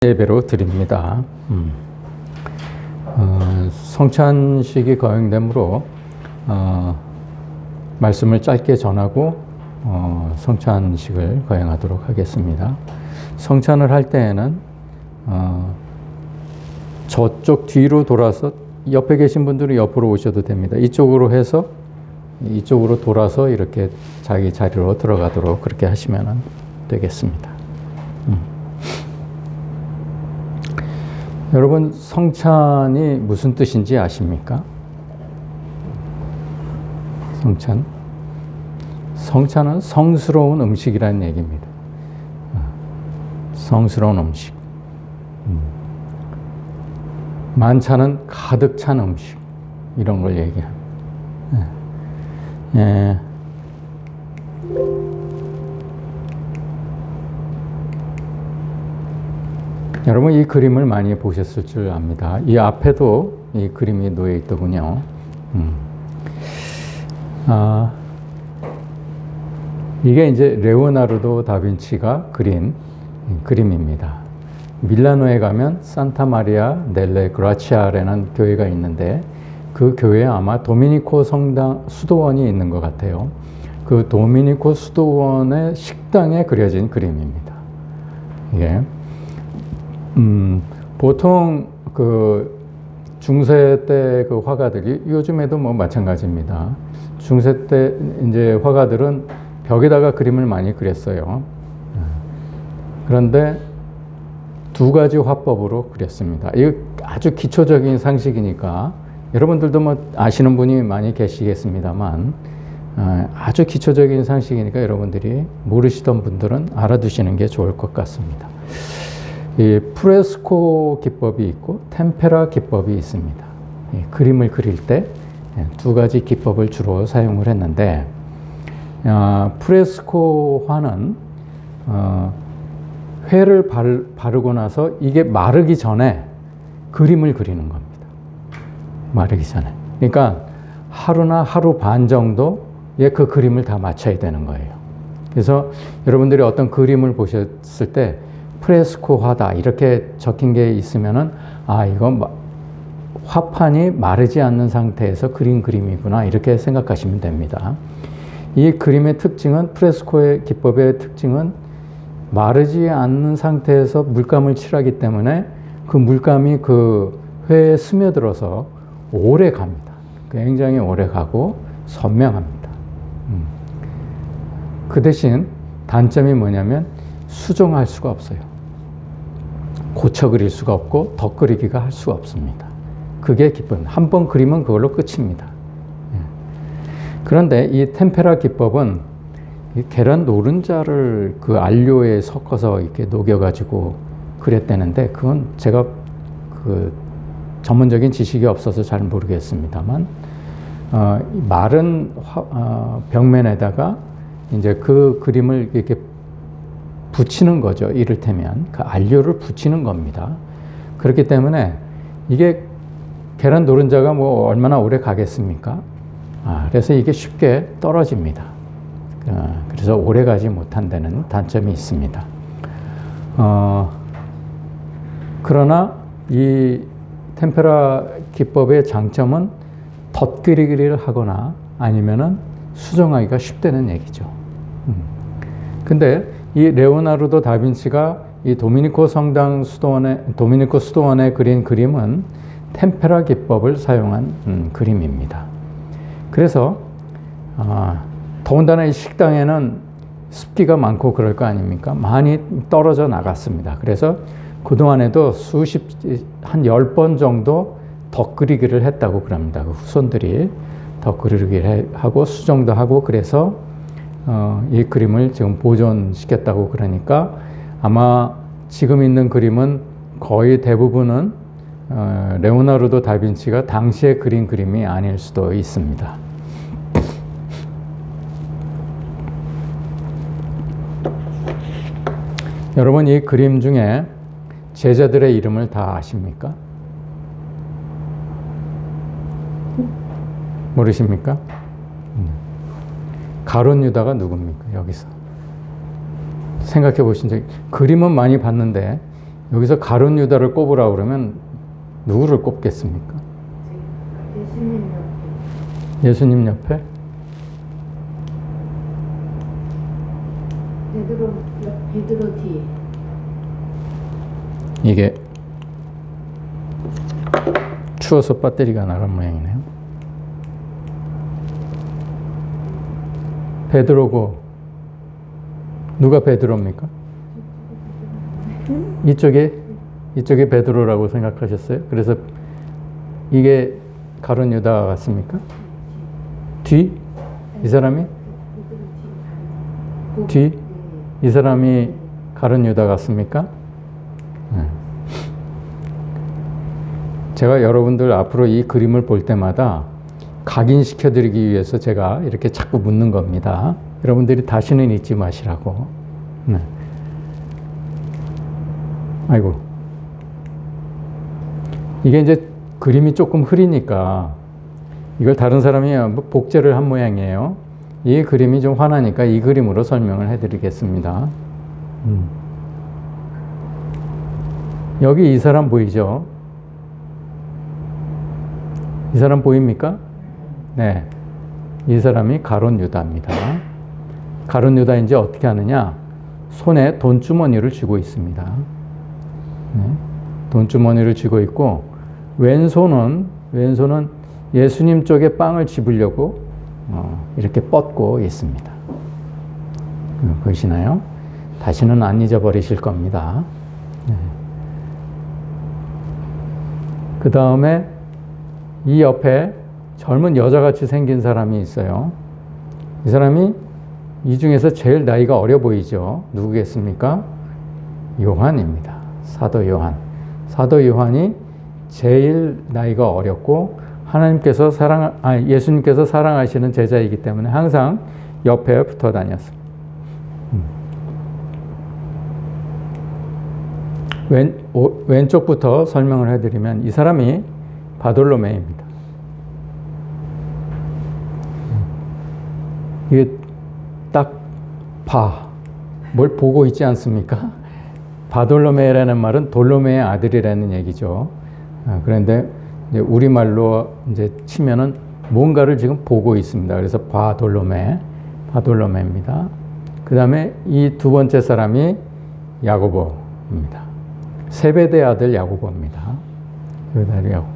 예배로 드립니다. 성찬식이 거행되므로 말씀을 짧게 전하고 성찬식을 거행하도록 하겠습니다. 성찬을 할 때에는 저쪽 뒤로 돌아서 옆에 계신 분들은 옆으로 오셔도 됩니다. 이쪽으로 해서 이쪽으로 돌아서 이렇게 자기 자리로 들어가도록 그렇게 하시면 되겠습니다. 여러분, 성찬이 무슨 뜻인지 아십니까? 성찬은 성스러운 음식이라는 얘기입니다. 성스러운 음식. 만찬은 가득 찬 음식. 이런 걸 얘기합니다. 여러분, 이 그림을 많이 보셨을 줄 압니다. 이 앞에도 이 그림이 놓여 있더군요. 이게 이제 레오나르도 다빈치가 그린 그림입니다. 밀라노에 가면 산타 마리아 델레 그라치아라는 교회가 있는데 그 교회에 아마 도미니코 성당 수도원이 있는 것 같아요. 그 도미니코 수도원의 식당에 그려진 그림입니다. 이게 보통 그 중세 때 그 화가들이 요즘에도 뭐 마찬가지입니다. 중세 때 이제 화가들은 벽에다가 그림을 많이 그렸어요. 그런데 두 가지 화법으로 그렸습니다. 이거 아주 기초적인 상식이니까 여러분들도 뭐 아시는 분이 많이 계시겠습니다만 아주 기초적인 상식이니까 여러분들이 모르시던 분들은 알아두시는 게 좋을 것 같습니다. 이 프레스코 기법이 있고 템페라 기법이 있습니다. 그림을 그릴 때 두 가지 기법을 주로 사용을 했는데 프레스코 화는 회를 바르고 나서 이게 마르기 전에 그림을 그리는 겁니다. 마르기 전에. 그러니까 하루나 하루 반 정도의 그 그림을 다 맞춰야 되는 거예요. 그래서 여러분들이 어떤 그림을 보셨을 때 프레스코화다 이렇게 적힌 게 있으면은 이거 화판이 마르지 않는 상태에서 그린 그림이구나 이렇게 생각하시면 됩니다. 이 그림의 특징은 프레스코의 기법의 특징은 마르지 않는 상태에서 물감을 칠하기 때문에 그 물감이 그 회에 스며들어서 오래 갑니다. 굉장히 오래 가고 선명합니다. 그 대신 단점이 뭐냐면 수정할 수가 없어요. 고쳐 그릴 수가 없고 덧 그리기가 할 수가 없습니다. 그게 기법. 한 번 그리면 그걸로 끝입니다. 그런데 이 템페라 기법은 이 계란 노른자를 그 안료에 섞어서 이렇게 녹여가지고 그랬다는데 그건 제가 그 전문적인 지식이 없어서 잘 모르겠습니다만 마른 벽면에다가 이제 그 그림을 이렇게 붙이는 거죠. 이를테면 그 안료를 붙이는 겁니다. 그렇기 때문에 이게 계란 노른자가 뭐 얼마나 오래 가겠습니까? 그래서 이게 쉽게 떨어집니다. 그래서 오래 가지 못한다는 단점이 있습니다. 그러나 이 템페라 기법의 장점은 덧그리기를 하거나 아니면은 수정하기가 쉽다는 얘기죠. 근데 이 레오나르도 다빈치가 이 도미니코 수도원에 그린 그림은 템페라 기법을 사용한 그림입니다. 그래서 더군다나 이 식당에는 습기가 많고 그럴 거 아닙니까? 많이 떨어져 나갔습니다. 그래서 그동안에도 한 10번 정도 덧그리기를 했다고 그럽니다. 그 후손들이 덧그리기를 하고 수정도 하고 그래서 이 그림을 지금 보존시켰다고 그러니까 아마 지금 있는 그림은 거의 대부분은 레오나르도 다빈치가 당시에 그린 그림이 아닐 수도 있습니다. 여러분, 이 그림 중에 제자들의 이름을 다 아십니까? 모르십니까? 가룟 유다가 누굽니까? 여기서 생각해 보신 적, 그림은 많이 봤는데 여기서 가룟 유다를 꼽으라 그러면 누구를 꼽겠습니까? 예수님 옆에. 예수님 옆에? 베드로 뒤에. 이게 추워서 배터리가 나간 모양이네요. 베드로고 누가 베드로입니까? 이쪽에 베드로라고 생각하셨어요? 그래서 이게 가룟 유다 같습니까? 뒤? 이 사람이? 뒤? 이 사람이 가룟 유다 같습니까? 네. 제가 여러분들 앞으로 이 그림을 볼 때마다 각인시켜 드리기 위해서 제가 이렇게 자꾸 묻는 겁니다. 여러분들이 다시는 잊지 마시라고. 네. 아이고. 이게 이제 그림이 조금 흐리니까 이걸 다른 사람이 복제를 한 모양이에요. 이 그림이 좀 화나니까 이 그림으로 설명을 해드리겠습니다. 여기 이 사람 보이죠? 이 사람 보입니까? 네. 이 사람이 가룟 유다입니다. 가룟 유다 이제 어떻게 하느냐? 손에 돈주머니를 쥐고 있습니다. 네. 돈주머니를 쥐고 있고, 왼손은 예수님 쪽에 빵을 집으려고 이렇게 뻗고 있습니다. 보이시나요? 다시는 안 잊어버리실 겁니다. 네. 그 다음에 이 옆에 젊은 여자같이 생긴 사람이 있어요. 이 사람이 이 중에서 제일 나이가 어려 보이죠. 누구겠습니까? 요한입니다. 사도 요한. 사도 요한이 제일 나이가 어렸고 예수님께서 사랑하시는 제자이기 때문에 항상 옆에 붙어 다녔습니다. 왼쪽부터 설명을 해드리면 이 사람이 바돌로메입니다. 이게 딱 뭘 보고 있지 않습니까? 바돌로메라는 말은 돌로메의 아들이라는 얘기죠. 그런데 이제 우리말로 이제 치면은 뭔가를 지금 보고 있습니다. 그래서 바돌로메입니다. 그 다음에 이 두 번째 사람이 야고보입니다. 세베대 아들 야고보입니다. 세베대 아들 야고보.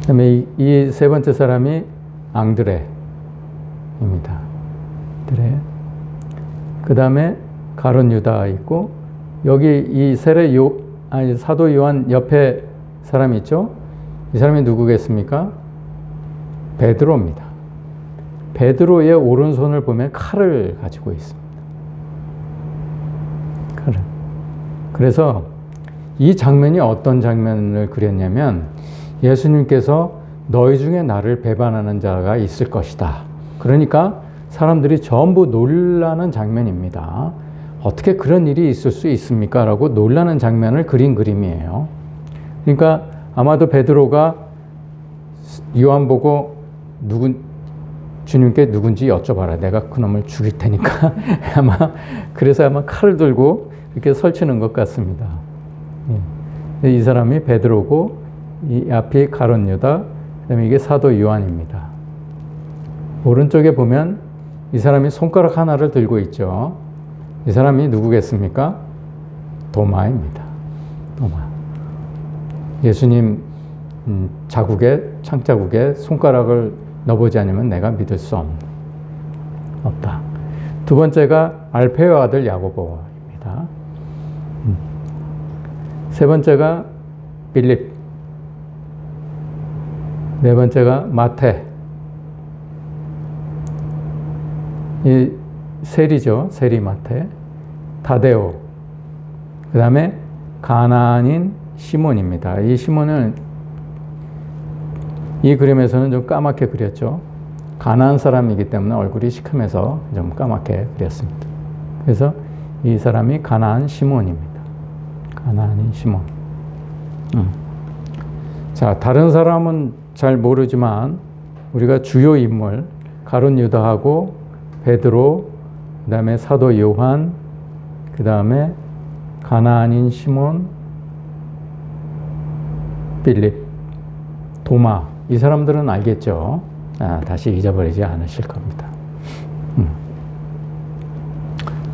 그 다음에 이 세 번째 사람이 앙드레입니다. 그 다음에 가룟 유다 있고, 여기 이 사도 요한 옆에 사람이 있죠? 이 사람이 누구겠습니까? 베드로입니다. 베드로의 오른손을 보면 칼을 가지고 있습니다. 칼을. 그래서 이 장면이 어떤 장면을 그렸냐면, 예수님께서 너희 중에 나를 배반하는 자가 있을 것이다. 그러니까 사람들이 전부 놀라는 장면입니다. 어떻게 그런 일이 있을 수 있습니까? 라고 놀라는 장면을 그린 그림이에요. 그러니까 아마도 베드로가 요한 보고 주님께 누군지 여쭤봐라. 내가 그놈을 죽일 테니까. 그래서 아마 칼을 들고 이렇게 설치는 것 같습니다. 이 사람이 베드로고, 이 앞이 가룟 유다, 그다음에 이게 사도 요한입니다. 오른쪽에 보면 이 사람이 손가락 하나를 들고 있죠. 이 사람이 누구겠습니까? 도마입니다. 도마. 예수님 창자국에 손가락을 넣어보지 않으면 내가 믿을 수 없다. 두 번째가 알페의 아들 야고보입니다. 세 번째가 빌립. 네 번째가 마태. 이 세리죠. 세리 마태. 다데오. 그 다음에 가나안인 시몬입니다. 이 시몬은 이 그림에서는 좀 까맣게 그렸죠. 가나안 사람이기 때문에 얼굴이 시큼해서 좀 까맣게 그렸습니다. 그래서 이 사람이 가나안 시몬입니다. 가나안인 시몬. 자, 다른 사람은 잘 모르지만 우리가 주요 인물 가룟 유다하고 베드로, 그 다음에 사도 요한, 그 다음에 가나안인 시몬, 빌립, 도마, 이 사람들은 알겠죠. 다시 잊어버리지 않으실 겁니다.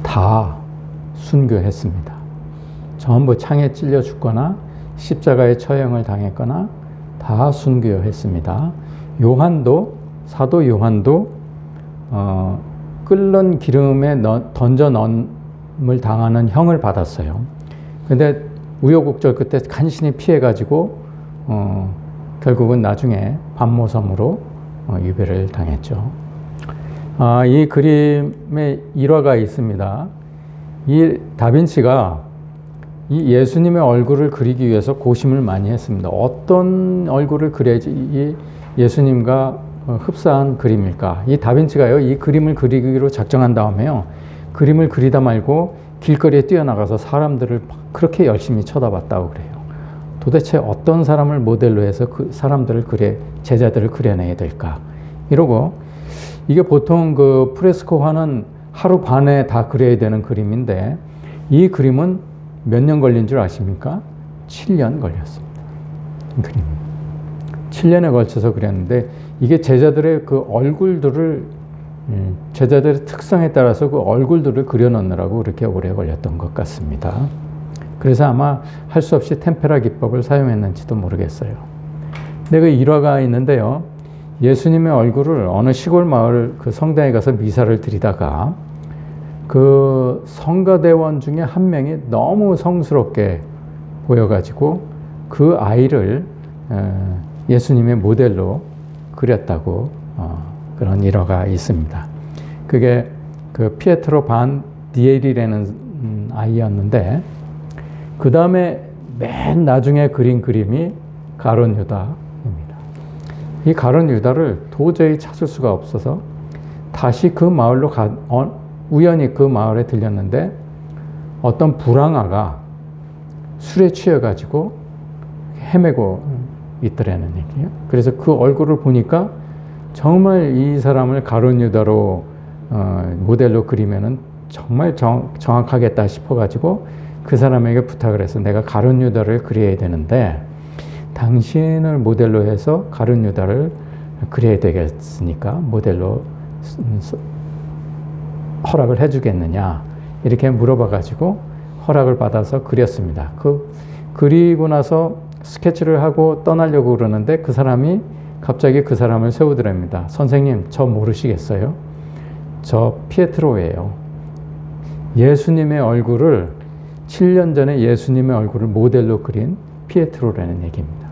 다 순교했습니다. 전부 창에 찔려 죽거나 십자가의 처형을 당했거나 다 순교했습니다. 요한도, 사도 요한도 끓는 기름에 던져 넣음을 당하는 형을 받았어요. 근데 우여곡절 끝에 간신히 피해가지고 결국은 나중에 반모섬으로 유배를 당했죠. 이 그림에 일화가 있습니다. 이 다빈치가 이 예수님의 얼굴을 그리기 위해서 고심을 많이 했습니다. 어떤 얼굴을 그려야지 이 예수님과 흡사한 그림일까? 이 다빈치가요, 이 그림을 그리기로 작정한 다음에요, 그림을 그리다 말고 길거리에 뛰어나가서 사람들을 그렇게 열심히 쳐다봤다고 그래요. 도대체 어떤 사람을 모델로 해서 그 사람들을 제자들을 그려내야 될까? 이러고, 이게 보통 그 프레스코화는 하루 반에 다 그려야 되는 그림인데, 이 그림은 몇 년 걸린 줄 아십니까? 7년 걸렸습니다. 그림. 7년에 걸쳐서 그렸는데, 이게 제자들의 그 얼굴들을, 제자들의 특성에 따라서 그 얼굴들을 그려넣느라고 그렇게 오래 걸렸던 것 같습니다. 그래서 아마 할 수 없이 템페라 기법을 사용했는지도 모르겠어요. 근데 그 일화가 있는데요. 예수님의 얼굴을 어느 시골 마을 그 성당에 가서 미사를 드리다가 그 성가대원 중에 한 명이 너무 성스럽게 보여가지고 그 아이를 예수님의 모델로 그렸다고 그런 일화가 있습니다. 그게 그 피에트로 반 디에리라는 아이였는데, 그 다음에 맨 나중에 그린 그림이 가룟 유다입니다. 이 가룟 유다를 도저히 찾을 수가 없어서 다시 그 마을로 우연히 그 마을에 들렸는데, 어떤 불황아가 술에 취해가지고 헤매고 있더라는 얘기예요. 그래서 그 얼굴을 보니까 정말 이 사람을 가룟 유다로 모델로 그리면은 정말 정확하겠다 싶어가지고 그 사람에게 부탁을 해서, 내가 가룟 유다를 그려야 되는데 당신을 모델로 해서 가룟 유다를 그려야 되겠으니까 모델로 허락을 해주겠느냐, 이렇게 물어봐가지고 허락을 받아서 그렸습니다. 그리고 나서 스케치를 하고 떠나려고 그러는데 그 사람이 갑자기 그 사람을 세우더랍니다. 선생님, 저 모르시겠어요? 저 피에트로예요. 예수님의 얼굴을 7년 전에 예수님의 얼굴을 모델로 그린 피에트로라는 얘기입니다.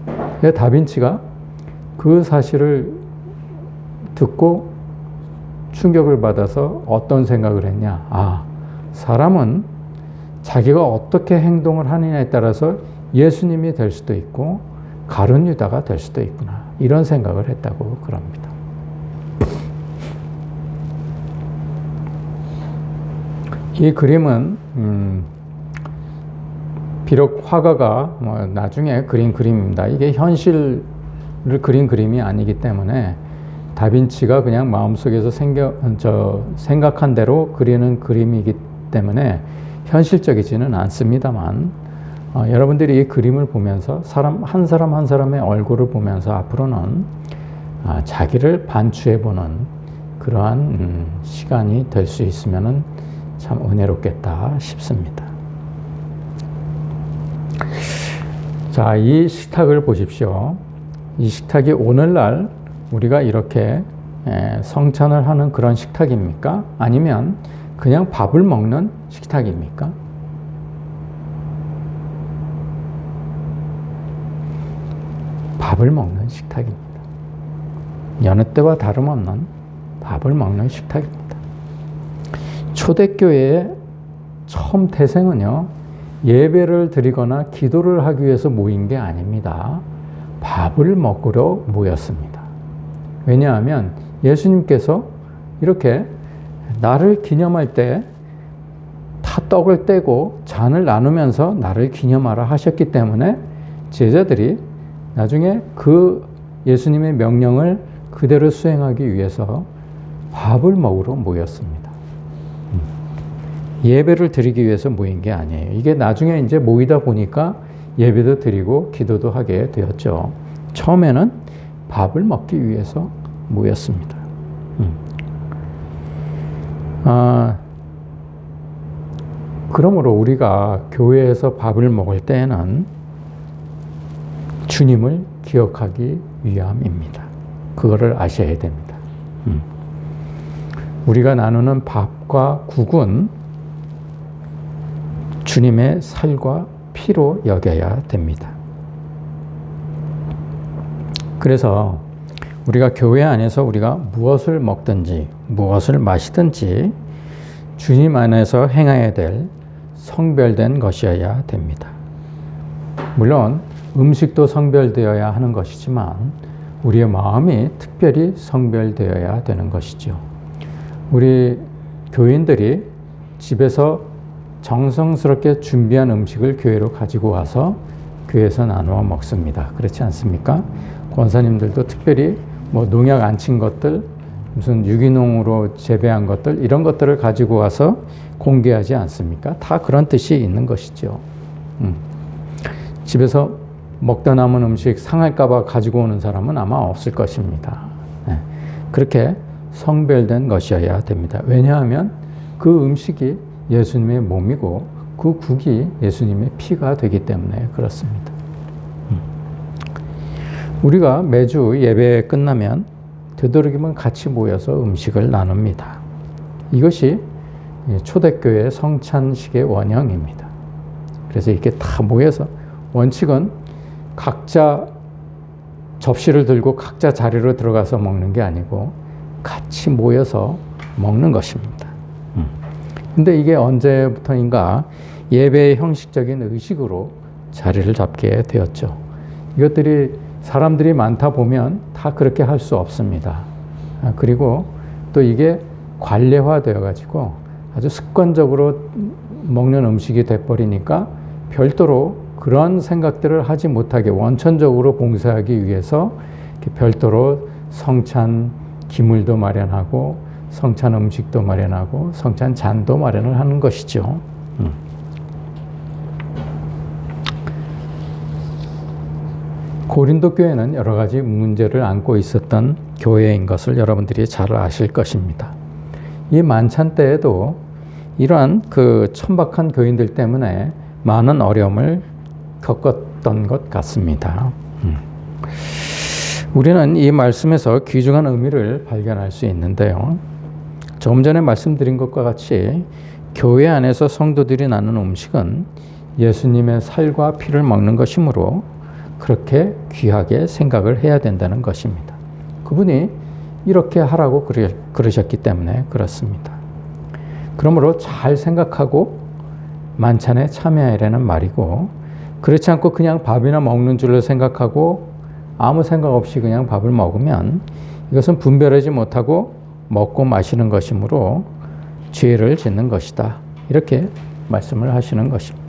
다빈치가 그 사실을 듣고 충격을 받아서 어떤 생각을 했냐. 사람은 자기가 어떻게 행동을 하느냐에 따라서 예수님이 될 수도 있고 가룟 유다가 될 수도 있구나, 이런 생각을 했다고 그럽니다. 이 그림은 비록 화가가 나중에 그린 그림입니다. 이게 현실을 그린 그림이 아니기 때문에 다빈치가 그냥 마음속에서 생각한 대로 그리는 그림이기 때문에 현실적이지는 않습니다만, 여러분들이 이 그림을 보면서 한 사람 한 사람의 얼굴을 보면서 앞으로는 자기를 반추해보는 그러한 시간이 될 수 있으면 참 은혜롭겠다 싶습니다. 자, 이 식탁을 보십시오. 이 식탁이 오늘날 우리가 이렇게 성찬을 하는 그런 식탁입니까? 아니면 그냥 밥을 먹는 식탁입니까? 밥을 먹는 식탁입니다. 여느 때와 다름없는 밥을 먹는 식탁입니다. 초대교회의 처음 태생은요, 예배를 드리거나 기도를 하기 위해서 모인 게 아닙니다. 밥을 먹으러 모였습니다. 왜냐하면 예수님께서 이렇게 나를 기념할 때 다 떡을 떼고 잔을 나누면서 나를 기념하라 하셨기 때문에 제자들이 나중에 그 예수님의 명령을 그대로 수행하기 위해서 밥을 먹으러 모였습니다. 예배를 드리기 위해서 모인 게 아니에요. 이게 나중에 이제 모이다 보니까 예배도 드리고 기도도 하게 되었죠. 처음에는 밥을 먹기 위해서 모였습니다. 그러므로 우리가 교회에서 밥을 먹을 때에는 주님을 기억하기 위함입니다. 그거를 아셔야 됩니다. 우리가 나누는 밥과 국은 주님의 살과 피로 여겨야 됩니다. 그래서 우리가 교회 안에서 우리가 무엇을 먹든지 무엇을 마시든지 주님 안에서 행해야 될 성별된 것이어야 됩니다. 물론 음식도 성별되어야 하는 것이지만 우리의 마음이 특별히 성별되어야 되는 것이죠. 우리 교인들이 집에서 정성스럽게 준비한 음식을 교회로 가지고 와서 교회에서 나누어 먹습니다. 그렇지 않습니까? 권사님들도 특별히 뭐 농약 안 친 것들, 무슨 유기농으로 재배한 것들, 이런 것들을 가지고 와서 공개하지 않습니까? 다 그런 뜻이 있는 것이죠. 집에서 먹다 남은 음식 상할까봐 가지고 오는 사람은 아마 없을 것입니다. 그렇게 성별된 것이어야 됩니다. 왜냐하면 그 음식이 예수님의 몸이고 그 국이 예수님의 피가 되기 때문에 그렇습니다. 우리가 매주 예배 끝나면 되도록이면 같이 모여서 음식을 나눕니다. 이것이 초대교회 성찬식의 원형입니다. 그래서 이렇게 다 모여서 원칙은 각자 접시를 들고 각자 자리로 들어가서 먹는 게 아니고 같이 모여서 먹는 것입니다. 근데 이게 언제부터인가 예배의 형식적인 의식으로 자리를 잡게 되었죠. 이것들이 사람들이 많다 보면 다 그렇게 할 수 없습니다. 그리고 또 이게 관례화 되어가지고 아주 습관적으로 먹는 음식이 돼버리니까 별도로 그런 생각들을 하지 못하게 원천적으로 봉사하기 위해서 별도로 성찬 기물도 마련하고 성찬 음식도 마련하고 성찬 잔도 마련을 하는 것이죠. 고린도 교회는 여러 가지 문제를 안고 있었던 교회인 것을 여러분들이 잘 아실 것입니다. 이 만찬 때에도 이러한 그 천박한 교인들 때문에 많은 어려움을 겪었던 것 같습니다. 우리는 이 말씀에서 귀중한 의미를 발견할 수 있는데요. 조금 전에 말씀드린 것과 같이 교회 안에서 성도들이 나누는 음식은 예수님의 살과 피를 먹는 것이므로 그렇게 귀하게 생각을 해야 된다는 것입니다. 그분이 이렇게 하라고 그러셨기 때문에 그렇습니다. 그러므로 잘 생각하고 만찬에 참여하라는 말이고, 그렇지 않고 그냥 밥이나 먹는 줄로 생각하고 아무 생각 없이 그냥 밥을 먹으면 이것은 분별하지 못하고 먹고 마시는 것이므로 죄를 짓는 것이다. 이렇게 말씀을 하시는 것입니다.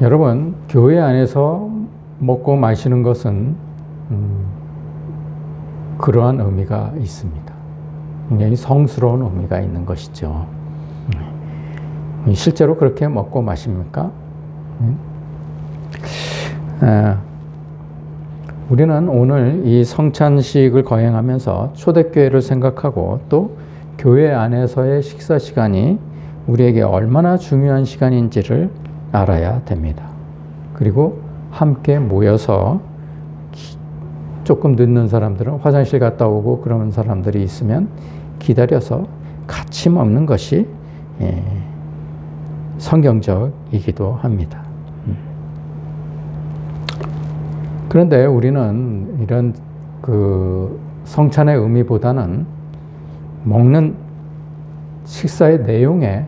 여러분, 교회 안에서 먹고 마시는 것은 그러한 의미가 있습니다. 굉장히 성스러운 의미가 있는 것이죠. 실제로 그렇게 먹고 마십니까? 우리는 오늘 이 성찬식을 거행하면서 초대교회를 생각하고 또 교회 안에서의 식사 시간이 우리에게 얼마나 중요한 시간인지를 알아야 됩니다. 그리고 함께 모여서 조금 늦는 사람들은 화장실 갔다 오고 그러는 사람들이 있으면 기다려서 같이 먹는 것이 성경적이기도 합니다. 그런데 우리는 이런 그 성찬의 의미보다는 먹는 식사의 내용에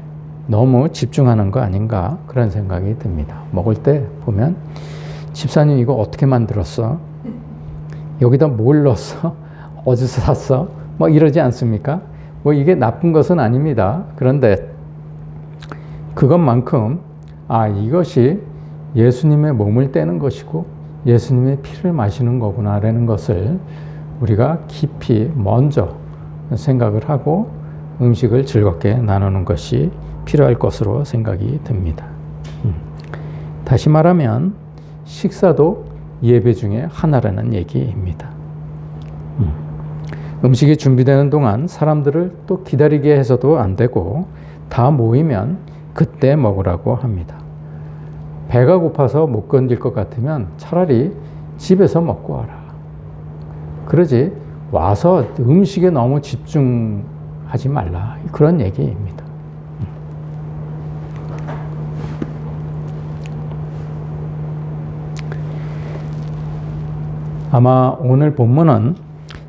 너무 집중하는 거 아닌가 그런 생각이 듭니다. 먹을 때 보면 집사님 이거 어떻게 만들었어? 여기다 뭘 넣었어? 어디서 샀어? 뭐 이러지 않습니까? 뭐 이게 나쁜 것은 아닙니다. 그런데 그것만큼 이것이 예수님의 몸을 떼는 것이고 예수님의 피를 마시는 거구나라는 것을 우리가 깊이 먼저 생각을 하고 음식을 즐겁게 나누는 것이 필요할 것으로 생각이 듭니다. 다시 말하면 식사도 예배 중에 하나라는 얘기입니다. 음식이 준비되는 동안 사람들을 또 기다리게 해서도 안 되고 다 모이면 그때 먹으라고 합니다. 배가 고파서 못 견딜 것 같으면 차라리 집에서 먹고 와라. 그러지 와서 음식에 너무 집중하지 말라. 그런 얘기입니다. 아마 오늘 본문은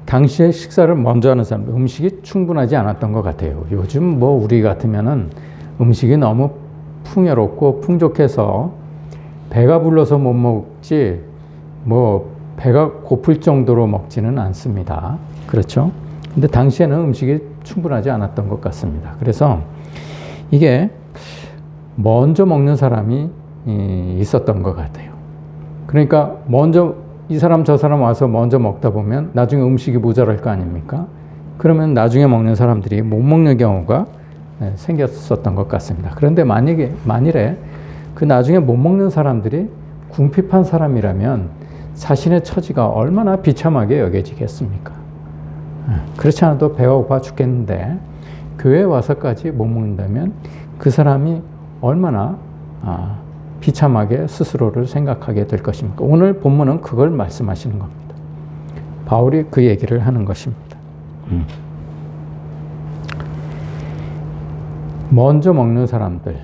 당시에 식사를 먼저 하는 사람, 음식이 충분하지 않았던 것 같아요. 요즘 뭐 우리 같으면은 음식이 너무 풍요롭고 풍족해서 배가 불러서 못 먹지, 뭐 배가 고플 정도로 먹지는 않습니다. 그렇죠? 근데 당시에는 음식이 충분하지 않았던 것 같습니다. 그래서 이게 먼저 먹는 사람이 있었던 것 같아요. 그러니까 먼저 이 사람 저 사람 와서 먼저 먹다 보면 나중에 음식이 모자랄 거 아닙니까? 그러면 나중에 먹는 사람들이 못 먹는 경우가 생겼었던 것 같습니다. 그런데 만일에 그 나중에 못 먹는 사람들이 궁핍한 사람이라면 자신의 처지가 얼마나 비참하게 여겨지겠습니까? 그렇지 않아도 배가 고파 죽겠는데 교회에 와서까지 못 먹는다면 그 사람이 얼마나 비참하게 스스로를 생각하게 될 것입니까? 오늘 본문은 그걸 말씀하시는 겁니다. 바울이 그 얘기를 하는 것입니다. 먼저 먹는 사람들,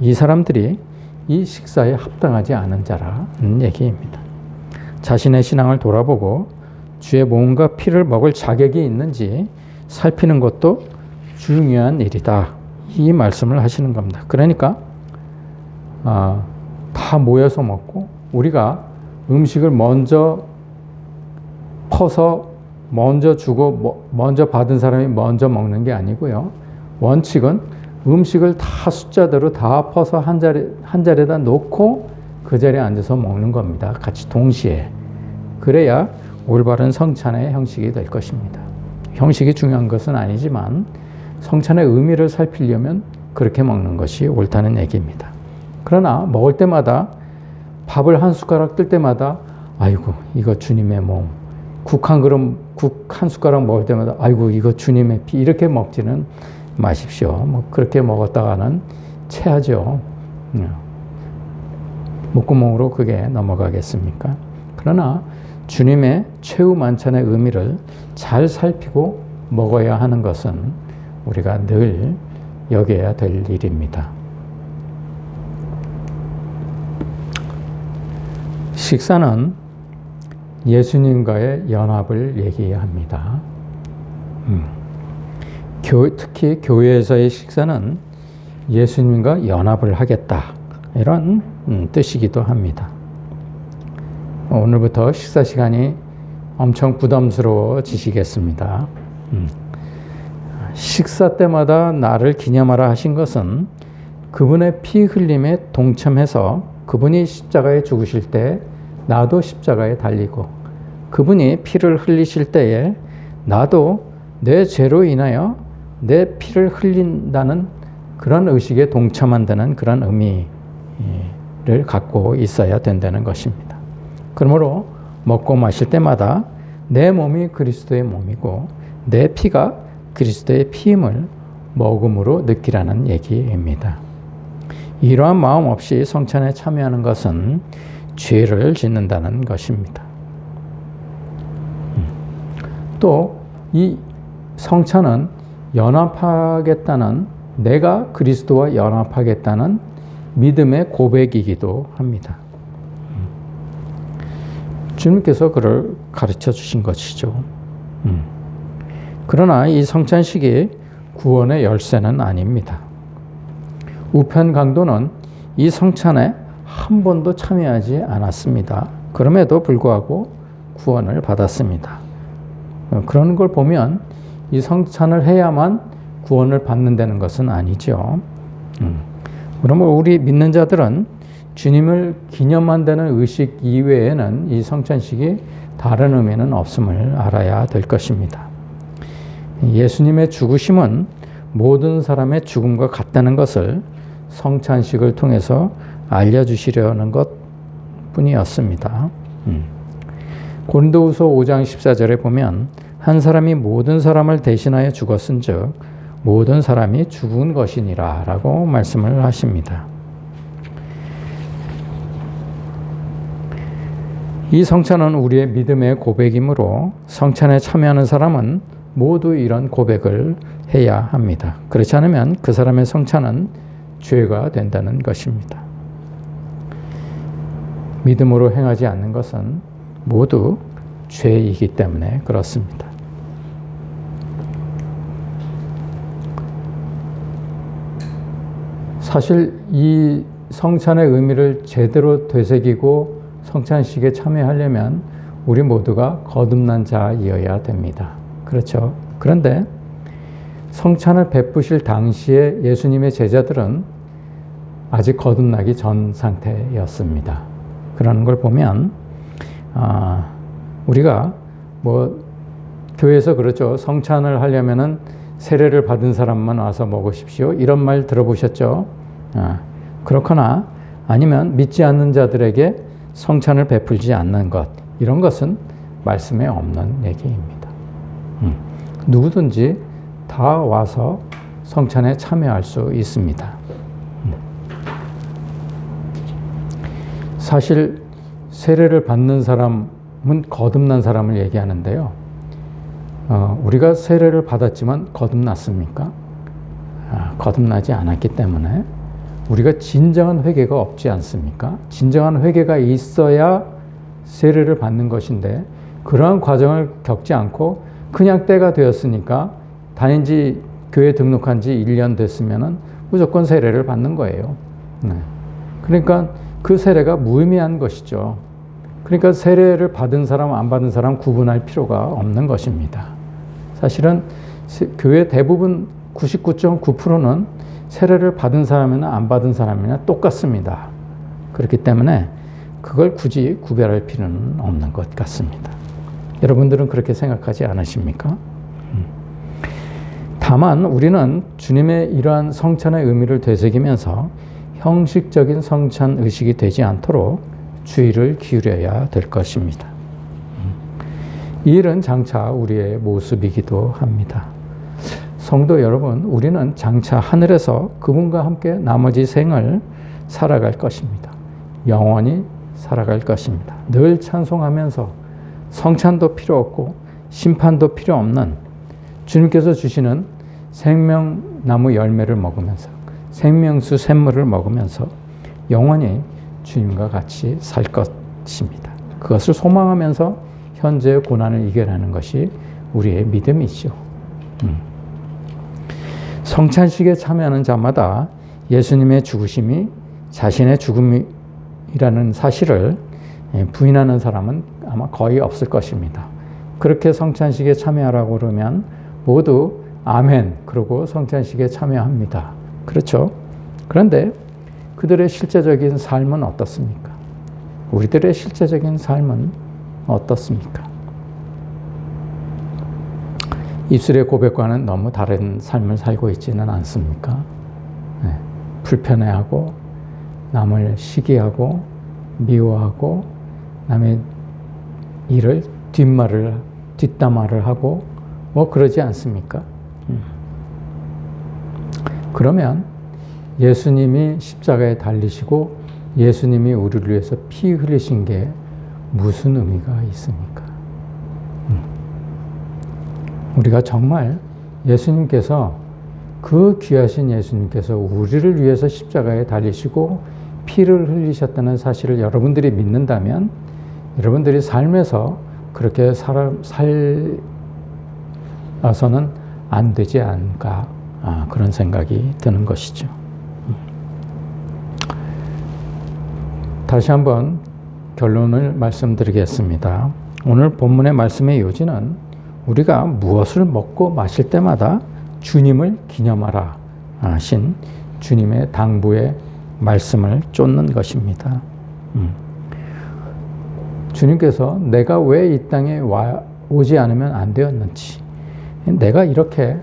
이 사람들이 이 식사에 합당하지 않은 자라는 얘기입니다. 자신의 신앙을 돌아보고 주의 몸과 피를 먹을 자격이 있는지 살피는 것도 중요한 일이다. 이 말씀을 하시는 겁니다. 그러니까 다 모여서 먹고 우리가 음식을 먼저 퍼서 먼저 주고 먼저 받은 사람이 먼저 먹는 게 아니고요. 원칙은 음식을 다 숫자대로 다 퍼서 한 자리에다 놓고 그 자리에 앉아서 먹는 겁니다. 같이 동시에. 그래야 올바른 성찬의 형식이 될 것입니다. 형식이 중요한 것은 아니지만 성찬의 의미를 살피려면 그렇게 먹는 것이 옳다는 얘기입니다. 그러나 먹을 때마다 밥을 한 숟가락 뜰 때마다 아이고 이거 주님의 몸, 국 한 숟가락 먹을 때마다 아이고 이거 주님의 피, 이렇게 먹지는 마십시오. 뭐 그렇게 먹었다가는 체하죠. 목구멍으로 그게 넘어가겠습니까? 그러나 주님의 최후 만찬의 의미를 잘 살피고 먹어야 하는 것은 우리가 늘 여겨야 될 일입니다. 식사는 예수님과의 연합을 얘기합니다. 특히 교회에서의 식사는 예수님과 연합을 하겠다, 이런 뜻이기도 합니다. 오늘부터 식사 시간이 엄청 부담스러워지시겠습니다. 식사 때마다 나를 기념하라 하신 것은 그분의 피 흘림에 동참해서 그분이 십자가에 죽으실 때 나도 십자가에 달리고 그분이 피를 흘리실 때에 나도 내 죄로 인하여 내 피를 흘린다는 그런 의식에 동참한다는 그런 의미를 갖고 있어야 된다는 것입니다. 그러므로 먹고 마실 때마다 내 몸이 그리스도의 몸이고 내 피가 그리스도의 피임을 먹음으로 느끼라는 얘기입니다. 이러한 마음 없이 성찬에 참여하는 것은 죄를 짓는다는 것입니다. 또 이 성찬은 연합하겠다는, 내가 그리스도와 연합하겠다는 믿음의 고백이기도 합니다. 주님께서 그를 가르쳐 주신 것이죠. 그러나 이 성찬식이 구원의 열쇠는 아닙니다. 우편 강도는 이 성찬에 한 번도 참여하지 않았습니다. 그럼에도 불구하고 구원을 받았습니다. 그런 걸 보면 이 성찬을 해야만 구원을 받는다는 것은 아니죠. 그러면 우리 믿는 자들은 주님을 기념한다는 의식 이외에는 이 성찬식이 다른 의미는 없음을 알아야 될 것입니다. 예수님의 죽으심은 모든 사람의 죽음과 같다는 것을 성찬식을 통해서 알려주시려는 것 뿐이었습니다. 고린도후서 5장 14절에 보면 한 사람이 모든 사람을 대신하여 죽었은 즉 모든 사람이 죽은 것이니라 라고 말씀을 하십니다. 이 성찬은 우리의 믿음의 고백이므로 성찬에 참여하는 사람은 모두 이런 고백을 해야 합니다. 그렇지 않으면 그 사람의 성찬은 죄가 된다는 것입니다. 믿음으로 행하지 않는 것은 모두 죄이기 때문에 그렇습니다. 사실 이 성찬의 의미를 제대로 되새기고 성찬식에 참여하려면 우리 모두가 거듭난 자이어야 됩니다. 그렇죠? 그런데 성찬을 베푸실 당시에 예수님의 제자들은 아직 거듭나기 전 상태였습니다. 그런 걸 보면 우리가 교회에서 그렇죠. 성찬을 하려면은 세례를 받은 사람만 와서 먹으십시오. 이런 말 들어보셨죠? 그렇거나 아니면 믿지 않는 자들에게 성찬을 베풀지 않는 것, 이런 것은 말씀에 없는 얘기입니다. 누구든지 다 와서 성찬에 참여할 수 있습니다. 사실 세례를 받는 사람은 거듭난 사람을 얘기하는데요. 우리가 세례를 받았지만 거듭났습니까? 거듭나지 않았기 때문에 우리가 진정한 회개가 없지 않습니까? 진정한 회개가 있어야 세례를 받는 것인데 그러한 과정을 겪지 않고 그냥 때가 되었으니까 교회 등록한 지 1년 됐으면 무조건 세례를 받는 거예요. 그러니까 그 세례가 무의미한 것이죠. 그러니까 세례를 받은 사람, 안 받은 사람 구분할 필요가 없는 것입니다. 사실은 교회 대부분 99.9%는 세례를 받은 사람이나 안 받은 사람이나 똑같습니다. 그렇기 때문에 그걸 굳이 구별할 필요는 없는 것 같습니다. 여러분들은 그렇게 생각하지 않으십니까? 다만 우리는 주님의 이러한 성찬의 의미를 되새기면서 형식적인 성찬 의식이 되지 않도록 주의를 기울여야 될 것입니다. 이 일은 장차 우리의 모습이기도 합니다. 성도 여러분, 우리는 장차 하늘에서 그분과 함께 나머지 생을 살아갈 것입니다. 영원히 살아갈 것입니다. 늘 찬송하면서 성찬도 필요 없고 심판도 필요 없는 주님께서 주시는 생명나무 열매를 먹으면서 생명수 샘물을 먹으면서 영원히 주님과 같이 살 것입니다. 그것을 소망하면서 현재의 고난을 이겨내는 것이 우리의 믿음이죠. 성찬식에 참여하는 자마다 예수님의 죽으심이 자신의 죽음이라는 사실을 부인하는 사람은 아마 거의 없을 것입니다. 그렇게 성찬식에 참여하라고 그러면 모두 아멘 그러고 성찬식에 참여합니다. 그렇죠? 그런데 그들의 실제적인 삶은 어떻습니까? 우리들의 실제적인 삶은 어떻습니까? 입술의 고백과는 너무 다른 삶을 살고 있지는 않습니까? 불편해하고 남을 시기하고 미워하고 남의 일을 뒷담화를 하고 그러지 않습니까? 그러면 예수님이 십자가에 달리시고 예수님이 우리를 위해서 피 흘리신 게 무슨 의미가 있습니까? 우리가 정말 예수님께서 그 귀하신 예수님께서 우리를 위해서 십자가에 달리시고 피를 흘리셨다는 사실을 여러분들이 믿는다면 여러분들이 삶에서 그렇게 살아서는 안 되지 않을까 그런 생각이 드는 것이죠. 다시 한번 결론을 말씀드리겠습니다. 오늘 본문의 말씀의 요지는 우리가 무엇을 먹고 마실 때마다 주님을 기념하라 하신 주님의 당부의 말씀을 쫓는 것입니다. 주님께서 내가 왜 이 땅에 오지 않으면 안 되었는지, 내가 이렇게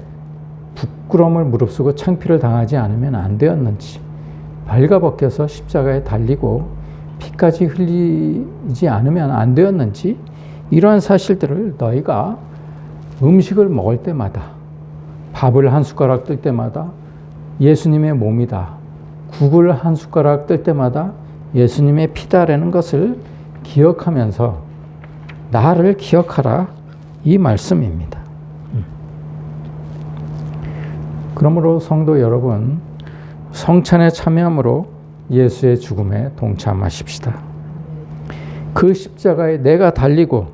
부끄러움을 무릅쓰고 창피를 당하지 않으면 안 되었는지, 발가벗겨서 십자가에 달리고 피까지 흘리지 않으면 안 되었는지, 이러한 사실들을 너희가 음식을 먹을 때마다, 밥을 한 숟가락 뜰 때마다 예수님의 몸이다, 국을 한 숟가락 뜰 때마다 예수님의 피다라는 것을 기억하면서 나를 기억하라, 이 말씀입니다. 그러므로 성도 여러분, 성찬에 참여함으로 예수의 죽음에 동참하십시다. 그 십자가에 내가 달리고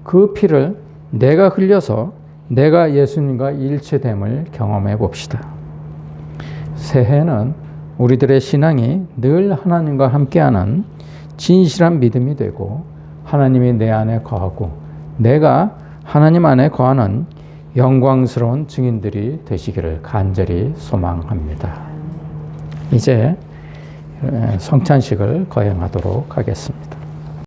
그 피를 내가 흘려서 내가 예수님과 일체됨을 경험해 봅시다. 새해는 우리들의 신앙이 늘 하나님과 함께하는 진실한 믿음이 되고 하나님이 내 안에 거하고 내가 하나님 안에 거하는 영광스러운 증인들이 되시기를 간절히 소망합니다. 이제 성찬식을 거행하도록 하겠습니다.